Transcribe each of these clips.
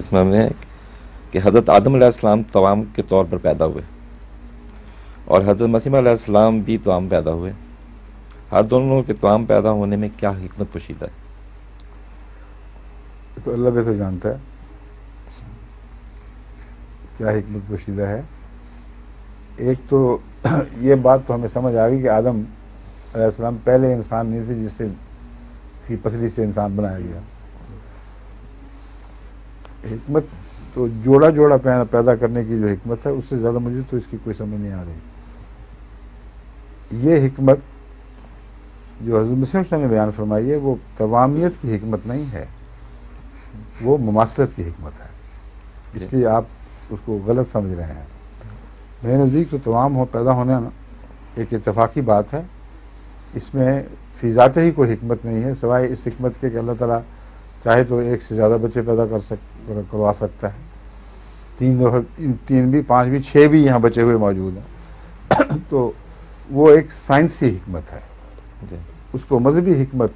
اس میں ہے کہ حضرت آدم علیہ السلام توام کے طور پر پیدا ہوئے اور حضرت مسیح علیہ السلام بھی توام پیدا ہوئے. ہر دونوں کے توام پیدا ہونے میں کیا حکمت پوشیدہ ہے؟ تو اللہ بہتر جانتا ہے کیا حکمت پوشیدہ ہے. ایک تو یہ بات تو ہمیں سمجھ آ گئی کہ آدم علیہ السلام پہلے انسان نہیں تھے جس سے اس کی پسلی سے انسان بنایا گیا. حکمت تو جوڑا جوڑا پیدا کرنے کی جو حکمت ہے اس سے زیادہ مجھے تو اس کی کوئی سمجھ نہیں آ رہی. یہ حکمت جو حضرت مسیح صلی اللہ علیہ وسلم نے بیان فرمائی ہے وہ توامیت کی حکمت نہیں ہے، وہ مماثلت کی حکمت ہے. اس لیے آپ اس کو غلط سمجھ رہے ہیں. میرے نزدیک تو تمام پیدا ہونا ایک اتفاقی بات ہے. اس میں فی ذات ہی کوئی حکمت نہیں ہے سوائے اس حکمت کے کہ اللہ تعالیٰ چاہے تو ایک سے زیادہ بچے پیدا کروا سکتا ہے. 3 بھی 5 بھی 6 بھی یہاں بچے ہوئے موجود ہیں. تو وہ ایک سائنسی حکمت ہے. اس کو مذہبی حکمت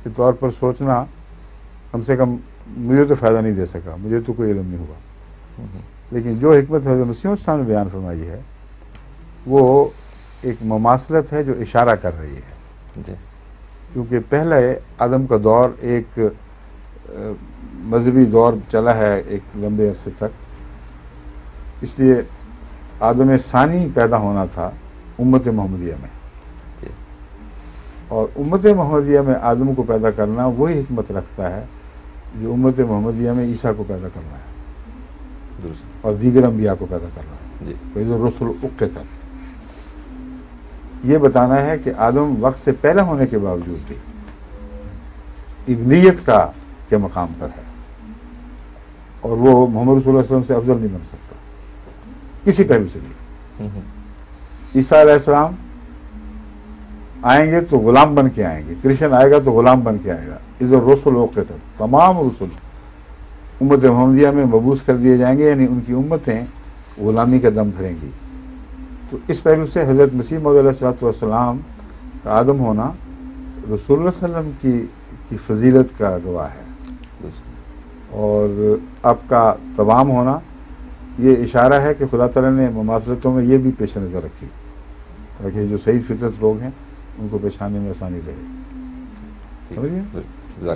کے طور پر سوچنا کم سے کم مجھے تو فائدہ نہیں دے سکا، مجھے تو کوئی علم نہیں ہوا. لیکن جو حکمت حضرت مسیح السلام نے بیان فرمائی ہے وہ ایک مماثلت ہے جو اشارہ کر رہی ہے. کیونکہ پہلے آدم کا دور ایک مذہبی دور چلا ہے ایک لمبے عرصے تک، اس لیے آدم ثانی پیدا ہونا تھا امت محمدیہ میں، اور امت محمدیہ میں آدم کو پیدا کرنا وہی حکمت رکھتا ہے جو امت محمدیہ میں عیسیٰ کو پیدا کرنا ہے اور دیگر انبیاء کو پیدا کرنا ہے. وَإِذَا الرُّسُلُ أُقِّتَتْ، یہ بتانا ہے کہ آدم وقت سے پہلے ہونے کے باوجود بھی ابنیت کے مقام پر ہے، اور وہ محمد رسول اللہ علیہ وسلم سے افضل نہیں بن سکتا کسی پہلو سے بھی. عیسیٰ علیہ السلام آئیں گے تو غلام بن کے آئیں گے، کرسچن آئے گا تو غلام بن کے آئے گا. اِذَا الرُّسُلُ أُقِّتَتْ، تمام رسول امت محمدیہ میں مبعوث کر دیے جائیں گے، یعنی ان کی امتیں غلامی کا دم بھریں گی. تو اس پہلو سے حضرت مسیح موعود علیہ الصلوۃ والسلام کا آدم ہونا رسول اللہ صلی اللہ علیہ وسلم کی فضیلت کا گواہ ہے، اور آپ کا تمام ہونا یہ اشارہ ہے کہ خدا تعالیٰ نے مماثلتوں میں یہ بھی پیش نظر رکھی تاکہ جو صحیح فطرت لوگ ہیں ان کو پہچاننے میں آسانی رہے. سمجھ گئے؟